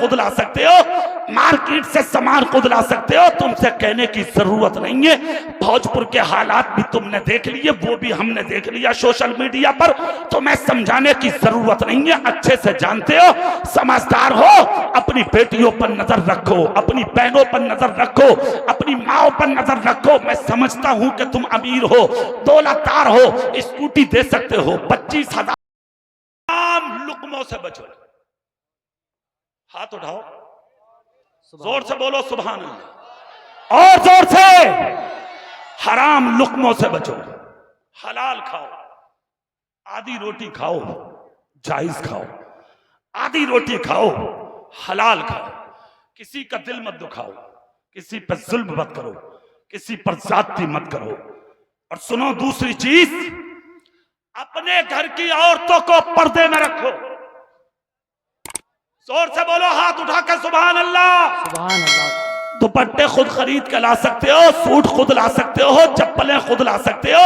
खुद ला सकते हो, मार्केट से सामान खुद ला सकते हो, तुमसे कहने की जरूरत नहीं है। भोजपुर के हालात भी तुमने देख लिए, वो भी हमने देख लिया सोशल मीडिया पर, तो मैं समझाने की जरूरत नहीं है, अच्छे से जानते हो, समझदार हो। अपनी बेटियों पर नजर रखो, अपनी बहनों पर नजर रखो, अपनी माओ पर नजर रखो। मैं समझता हूं कि तुम अमीर हो, दौलतदार हो, स्कूटी दे सकते हो, 25,000 लुकमों से बचो। हाथ उठाओ, जोर से बोलो सुभान अल्लाह, और जोर से। हराम लुकमों से बचो, हलाल खाओ, आधी रोटी खाओ, जायज खाओ, आधी रोटी खाओ, हलाल खाओ, किसी का दिल मत दुखाओ, किसी पर जुल्म मत करो, किसी पर ज्यादती मत करो। और सुनो दूसरी चीज, अपने घर की औरतों को पर्दे में रखो। जोर से बोलो, हाथ उठाकर सुभान अल्लाह। सुभान अल्लाह। दुपट्टे खुद खरीद के ला सकते हो, सूट खुद ला सकते हो, चप्पलें खुद ला सकते हो,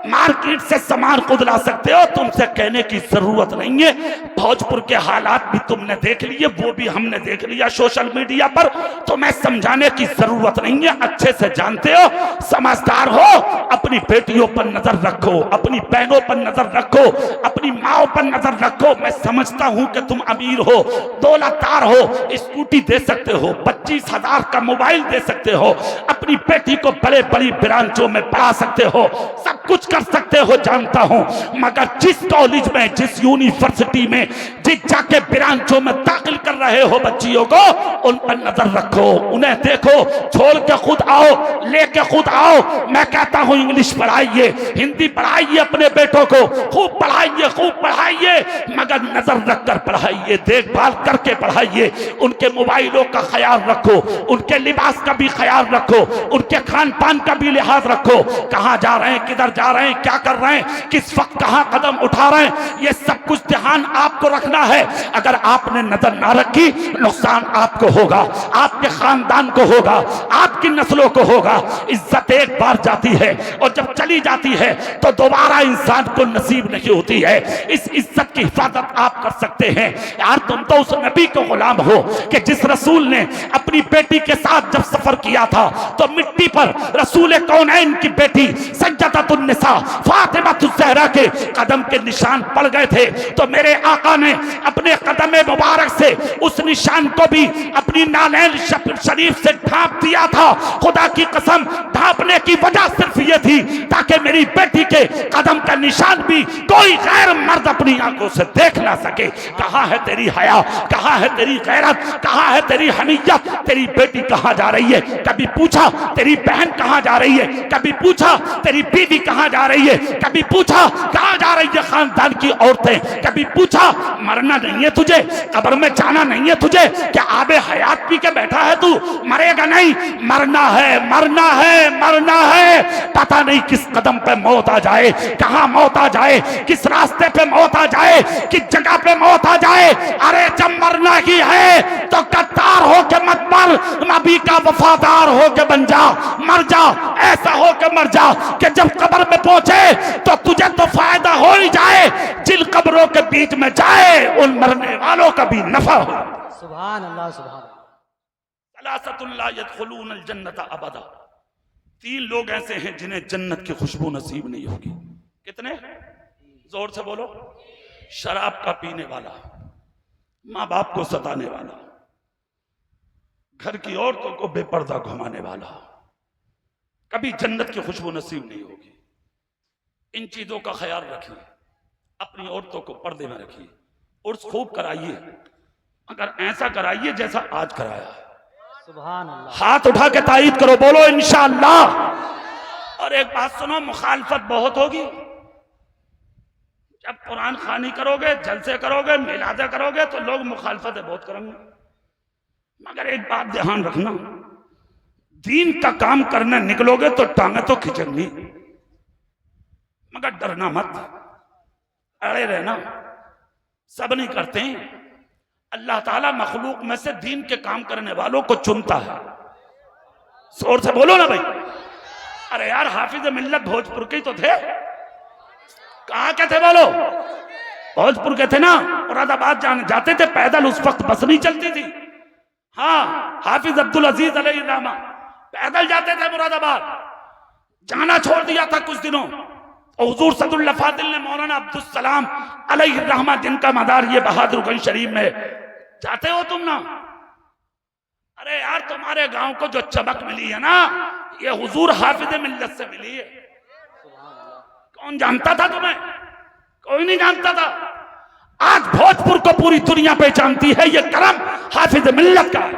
मार्केट से सामान खुद ला सकते हो, तुमसे कहने की जरूरत नहीं है। भोजपुर के हालात भी तुमने देख लिए, वो भी हमने देख लिया सोशल मीडिया पर, तो मैं समझाने की जरूरत नहीं है, अच्छे से जानते हो, समझदार हो। अपनी बेटियों पर नजर रखो, अपनी बहनों पर नजर रखो, अपनी माओ पर नजर रखो। मैं समझता हूं कि तुम अमीर हो, दौलतदार हो, स्कूटी दे सकते हो, 25,000 का मोबाइल दे सकते हो, अपनी बेटी को बड़े बड़ी ब्रांचों में पढ़ा सकते हो, सब कुछ कर सकते हो, जानता हूं। मगर जिस कॉलेज में, जिस यूनिवर्सिटी में, जिस जाके ब्रांचों में दाखिल कर रहे हो बच्चियों को, उन पर नजर रखो, उन्हें देखो, छोड़ के खुद आओ, लेके खुद आओ। मैं कहता हूं इंग्लिश पढ़ाइए, हिंदी पढ़ाइए, अपने बेटों को खूब पढ़ाइए, खूब पढ़ाइए, मगर नजर रखकर पढ़ाइए, देखभाल करके पढ़ाइए। उनके मोबाइलों का ख्याल रखो, उनके लिबास का भी ख्याल रखो, उनके खान पान का भी लिहाज रखो। कहां जा रहे हैं, किधर जा रहे हैं, क्या कर रहे हैं, किस वक्त कहां कदम उठा रहे हैं, ये सब कुछ ध्यान आपको रखना है। अगर आपने नजर ना रखी, नुकसान आपको होगा, आपके खानदान को होगा, आपकी नस्लों को होगा। इज्जत एक बार जाती है और जब चली जाती है तो दोबारा इंसान को नसीब नहीं होती है। इस इज्जत की हिफाजत आप कर सकते हैं। यार तुम तो उस नबी के गुलाम हो कि जिस रसूल ने अपनी बेटी के साथ जब सफर किया था तो मिट्टी पर रसूल कौनैन की बेटी सज्जदतुन निसा फातिमा ज़हरा के कदम के निशान पड़ गए थे। तो मेरे आका ने अपने कदम मुबारक से उस निशान को भी अपनी नालैन शरीफ से ढांप दिया था। खुदा की कसम, ढांपने की वजह सिर्फ ये थी ताकि मेरी बेटी के कदम का निशान भी कोई गैर मर्द अपनी आंखों से देख ना सके। कहां है तेरी हया, कहां है तेरी गैरत, कहां है तेरी हमीयत? तेरी बेटी कहां जा रही है? कभी पूछा तेरी बहन कहां जा रही है? कभी पूछा तेरी बीवी कहां जा रही है? कभी पूछा कहां जा रही है खानदान की औरतें? कभी पूछा मरना नहीं है तुझे, कब्र में जाना नहीं है तुझे, क्या आबे हयात पी के बैठा है तू? मरेगा नहीं, मरना है, मरना है, मरना है। पता नहीं किस कदम पे मौत आ जाए, कहां मौत आ जाए, किस रास्ते पे मौत आ जाए, किस जगह पे मौत आ जाए। अरे जब मरना ही है तो गद्दार हो के मत मर, नबी का वफादार हो के बन जा, मर जा, ऐसा हो के मर जा कि जब कब्र में पहुंचे तो तुझे तो फायदा हो ही जाए, जिन कब्रों के बीच में जाए उन मरने वालों का भी नफा हो। सुभान अल्लाह, सुभान सलासतुल्ला यदखुलूनल जन्नत अबदा। 3 लोग ऐसे हैं जिन्हें जन्नत की खुशबू नसीब नहीं होगी। कितने? जोर से बोलो। शराब का पीने वाला, माँ बाप को सताने वाला, घर की औरतों को बेपर्दा घुमाने वाला, कभी जन्नत की खुशबू नसीब नहीं होगी। इन चीजों का ख्याल रखिए, अपनी औरतों को पर्दे में रखिए, उर्स खूब कराइए, मगर ऐसा कराइए जैसा आज कराया। सुभान अल्लाह। हाथ उठा के तायीद करो, बोलो इंशाअल्लाह। और एक बात सुनो, मुखालफत बहुत होगी। जब कुरान खानी करोगे, जलसे करोगे, मिलादे करोगे तो लोग मुखालफतें बहुत करेंगे। मगर एक बात ध्यान रखना, दीन का काम करने निकलोगे तो टांगे तो खिंचेंगी, मगर डरना मत, अड़े रहना। सब नहीं करते हैं। अल्लाह ताला मखलूक में से दीन के काम करने वालों को चुनता है। जोर से बोलो ना भाई। अरे यार, हाफिज मिल्लत भोजपुर के तो थे। कहां के थे बोलो? भोजपुर के थे ना। मुरादाबाद जाते थे पैदल, उस वक्त बस नहीं चलती थी। हाँ, हाफिज अब्दुल अजीज अलैहि रहमा पैदल जाते थे मुरादाबाद, जाना छोड़ दिया था कुछ दिनों। और हुजूर सदुल फादिल ने मौलाना अब्दुल सलाम अलैहि रहमा, जिनका मदार ये बहादुरगंज शरीफ में, जाते हो तुम ना? अरे यार, तुम्हारे गांव को जो चमक मिली है ना, ये हुजूर हाफिज मिल्लत से मिली है। कौन जानता था तुम्हें? कोई नहीं जानता था। आज भोजपुर को पूरी दुनिया पहचानती है, ये करम हाफिज मिल्लत का है।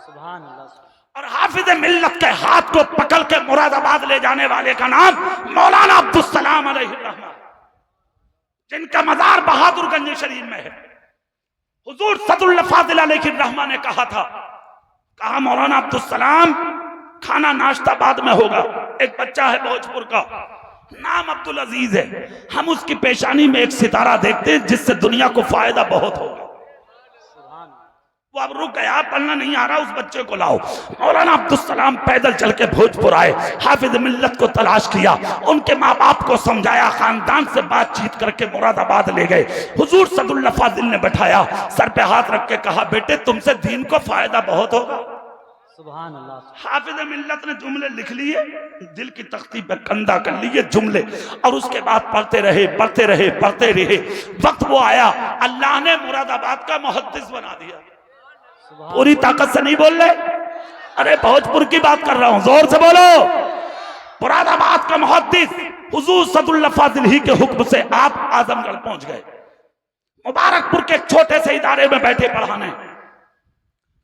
सुभान अल्लाह। और हाफिज मिल्लत के हाथ को पकड़ के मुरादाबाद ले जाने वाले का नाम मौलाना अब्दुल सलाम अलैहि रहमा, जिनका मज़ार बहादुरगंज शरीफ में है। हुजूर सदुल फादिल अलैहि रहमा ने कहा मौलाना अब्दुल सलाम, खाना नाश्ता बाद में होगा। एक बच्चा है भोजपुर का, नाम अब्दुल अजीज है, हम उसकी पेशानी में एक सितारा देखते हैं जिससे दुनिया को फायदा बहुत होगा। वो अब रुक गया, पढ़ना नहीं आ रहा, उस बच्चे को लाओ। मौलाना अब्दुल सलाम पैदल चल के भोजपुर आए, हाफिज मिल्लत को तलाश किया, उनके माँ बाप को समझाया, खानदान से बातचीत करके मुरादाबाद ले गए। हुजूर सदुल फादिल ने बैठाया, सर पे हाथ रख के कहा, बेटे तुमसे दीन को फायदा बहुत होगा। सुभान अल्लाह। हाफिज मिल्लत ने जुमले लिख लिए, दिल की तख्ती पे कंधा कर लिए जुमले, और उसके बाद पढ़ते रहे। वक्त वो आया, अल्लाह ने मुरादाबाद का मुहद्दिस बना दिया। पूरी ताकत से नहीं बोल रहे, अरे भोजपुर की बात कर रहा हूं, जोर से बोलो। मुरादाबाद का मुहद्दिस हुजूर सदुल फादिल ही के हुक्म से आप आजमगढ़ पहुंच गए। मुबारकपुर के एक छोटे से इदारे में बैठे पढ़ाने,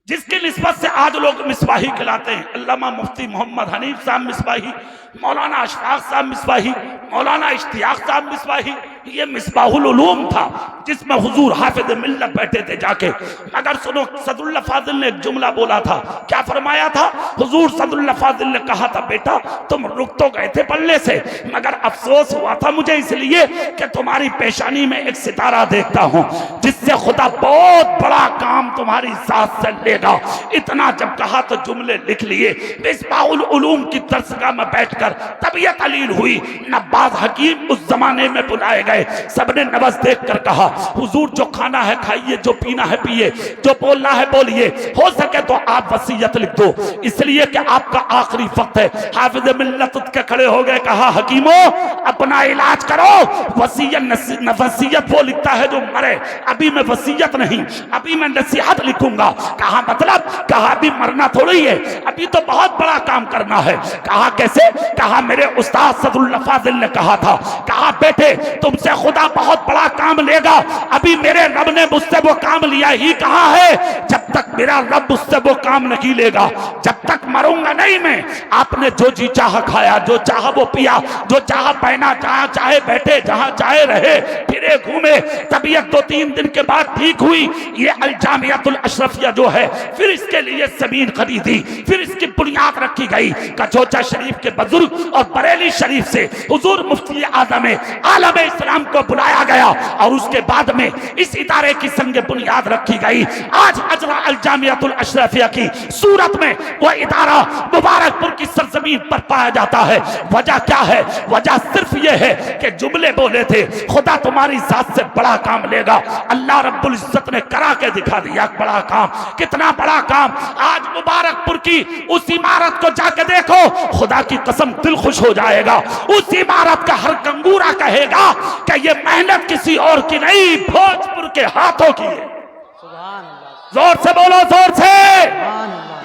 जिसकी निस्बत से आज लोग मिसबाही खिलाते हैं। अल्लामा मुफ्ती मोहम्मद हनीफ साहब मिसबाही, मौलाना अशफाक साहब मिसबाही, मौलाना इश्तियाक साहब मिसबाही, ये मिसबाहुल उलूम था जिसमें हुजूर हाफिज मिल्लत बैठे थे जाके। मगर सुनो, सदुल फादिल ने एक जुमला बोला था, क्या फरमाया था? हुजूर सदुल फादिल ने कहा था, बेटा तुम रुक तो गए थे पढ़ने से, मगर अफसोस हुआ था मुझे इसलिए कि तुम्हारी पेशानी में एक सितारा देखता हूं जिससे खुदा बहुत बड़ा काम तुम्हारी साथ से लेगा। इतना जब कहा तो जुमले लिख लिए। मिसबाहुल उलूम की दरसगाह में बैठकर तबीयत अलील हुई। नब्बाज हकीम उस जमाने में बुलाए गए, सबने नबज देखकर कहा, हुजूर जो खाना है खाइए, जो पीना है पिए, जो बोलना है बोलिए, हो सके तो आप वसीयत लिख दो, इसलिए कि आपका आखिरी वक्त है। हाफिज मिल्लत उठ के खड़े हो गए, कहा, हकीमों अपना इलाज करो, वसीयत वो लिखता है जो मरे, अभी मैं वसीयत नहीं, अभी मैं नसीहत लिखूंगा। कहा मतलब? कहा अभी मरना थोड़ी है, अभी तो बहुत बड़ा काम करना है। कहा कैसे? कहा मेरे उस्ताद सदुल फादिल ने कहा था, कहा बेटे तुमसे खुदा बहुत बड़ा काम लेगा, अभी मेरे रब ने मुझसे वो काम लिया ही कहा है, जब तक मेरा रब मुझसे वो काम नहीं लेगा जब तक मरूंगा नहीं मैं। आपने जो जी चाह खाया, जो चाह वो पिया, जो चाह पहना, जहां चाहे बैठे, जहां चाहे रहे, फिरे घूमे। तबीयत 2-3 दिन के बाद ठीक हुई। ये अल जामियातुल अशरफिया जो है, फिर इसके लिए जमीन खरीदी, फिर इसकी बुनियाद रखी गई। कचौचा शरीफ के बुजुर्ग और बरेली शरीफ से हुजूर मुफ्ती आजम आलम इस्लाम को बुलाया गया और उसके बाद में इस इदारे की संग बुनियाद रखी गई। आज अजरा अल जामियातुल अशरफिया की सूरत में वह इदारा मुबारकपुर की सरजमीन पर पाया जाता है। वजह क्या है? वजह सिर्फ यह है कि जुमले बोले थे, खुदा तुम्हारी जात से बड़ा काम लेगा। अल्लाह रब्बुल इज्जत ने करा के दिखा दिया बड़ा काम। कितना बड़ा काम! आज मुबारकपुर की उस इमारत को जाके देखो, खुदा की कसम दिल खुश हो जाएगा। उस इमारत का हर कंगूरा कहेगा कि ये मेहनत किसी और की नहीं, भोजपुर के हाथों की है। जोर से बोलो, जोर से।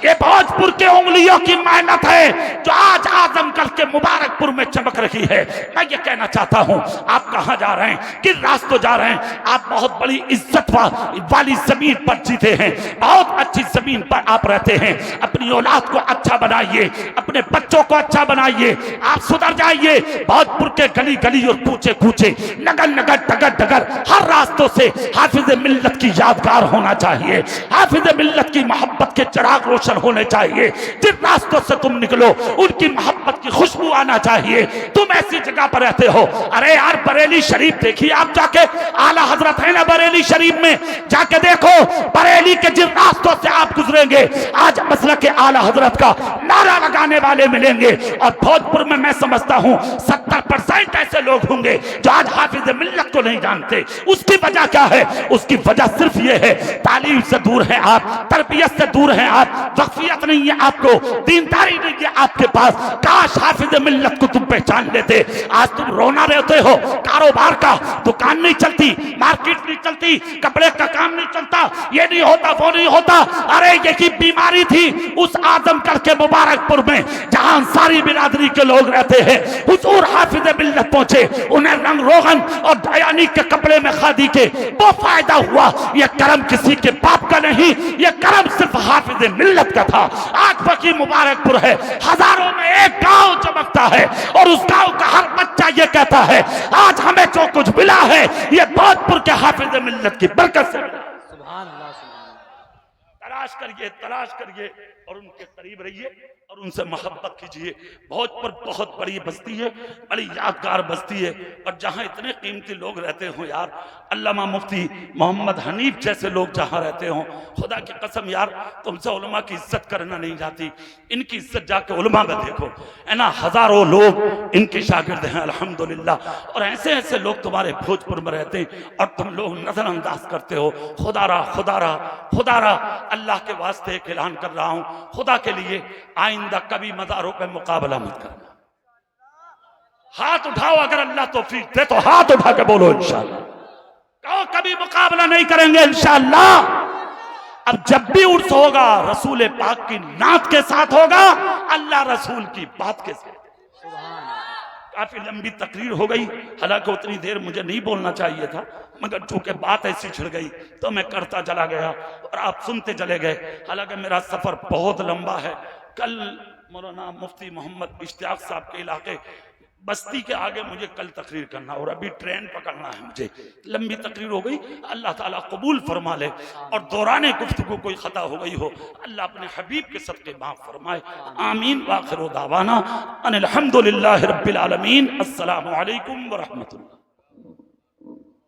ये भोजपुर के उंगलियों की मेहनत है जो आज आजमगढ़ के मुबारकपुर में चमक रही है। मैं ये कहना चाहता हूँ, आप कहाँ जा रहे हैं, किस रास्तों जा रहे हैं? आप बहुत बड़ी इज्जत वाली जमीन पर जीते हैं, बहुत अच्छी जमीन पर आप रहते हैं। अपनी औलाद को अच्छा बनाइए, अपने बच्चों को अच्छा बनाइए, आप सुधर जाइए। भोजपुर के गली गली और कूचे कूचे, नगर नगर, डगर डगर, हर रास्तों से हाफिज मिल्लत की यादगार होना चाहिए, हाफिज मिल्लत की मोहब्बत के चिराग रोशन होने चाहिए। जिन रास्तों से तुम निकलो उनकी मोहब्बत की खुशबू आना चाहिए। तुम ऐसी जगह पर रहते हो, अरे यार बरेली शरीफ देखिए आप जाके, आला हजरत है ना बरेली शरीफ में, जाके देखो बरेली के जिन रास्तों से आप गुजरे मिलेंगे, आज मसलक के आला हजरत का नारा लगाने वाले मिलेंगे। और भोजपुर में मैं समझता हूं 70% ऐसे लोग होंगे जो आज हाफिज मिल्लत को नहीं जानते। उसकी वजह क्या है? उसकी वजह सिर्फ ये है, तालीम से दूर है आप, तरबियत से दूर है आप, वक्फियत नहीं है आपको, दीनदारी नहीं है आपके पास। काश हाफिज मिल्लत को तुम पहचान लेते। आज तुम रोना रहते हो, कारोबार का, दुकान नहीं चलती, मार्केट नहीं चलती, कपड़े का काम नहीं चलता, ये नहीं होता, वो नहीं होता। अरे यही बीमारी थी उस आजमगढ़ के मुबारकपुर में जहां सारी बिरादरी के लोग रहते हैं। हुजूर हाफिज मिल्लत पहुंचे, उन्हें रंग रोगन और दयानी के कपड़े में खादी के वो फायदा हुआ। ये करम किसी के बाप का नहीं, ये करम सिर्फ हाफिज मिल्लत का था। आज बकी मुबारकपुर है, हजारों में एक गांव चमकता है और उस गांव का हर बच्चा ये कहता है आज हमें जो कुछ मिला है ये भोजपुर के हाफिज मिल्लत की बरकत से मिला। सुभान अल्लाह, तलाश करिए और उनके करीब रहिए और उनसे मोहब्बत कीजिए। भोजपुर बहुत बड़ी बस्ती है, बड़ी यादगार बस्ती है, और जहाँ इतने कीमती लोग रहते हो यार, अल्लामा मुफ्ती मोहम्मद हनीफ जैसे लोग जहाँ रहते हो, खुदा की कसम यार तुमसे उलमा की इज्जत करना नहीं जाती। इनकी इज्जत जाके उलमा में देखो, है ना, हजारों लोग इनके शागिर्द हैं अल्हम्दुलिल्लाह। और ऐसे ऐसे लोग तुम्हारे भोजपुर में रहते हैं और तुम लोग नजरअंदाज करते हो। खुदारा खुदारा खुदारा, अल्लाह के वास्ते एक ऐलान कर रहा हूँ, खुदा के लिए आइंदा कभी मज़ारों पे मुकाबला मत करना। हाथ उठाओ, अगर अल्लाह तौफीक दे तो हाथ उठा के बोलो इंशाअल्लाह। कहो कभी मुकाबला नहीं करेंगे इंशाअल्लाह। अब जब भी उर्स होगा रसूल पाक की नात के साथ होगा, अल्लाह रसूल की बात के साथ। काफी लंबी तकरीर हो गई, हालांकि उतनी देर मुझे नहीं बोलना चाहिए था, मगर चूंकि बात ऐसी छिड़ गई तो मैं करता चला गया और आप सुनते चले गए। हालांकि मेरा सफर बहुत लंबा है। कल मौलाना मुफ्ती मोहम्मद इश्तियाक साहब के इलाके बस्ती के आगे मुझे कल तकरीर करना और अभी ट्रेन पकड़ना है मुझे। लंबी तकरीर हो गई, अल्लाह ताला कबूल फरमा ले। और दौराने गुफ्तगू कोई खता हो गई हो, अल्लाह अपने हबीब के सदके माफ फरमाए। आमीन। वाखिर दावाना अनिल हम्दुलिल्लाहि रब्बिल आलमीन। अस्सलामु अलैकुम व रहमतुल्लाह।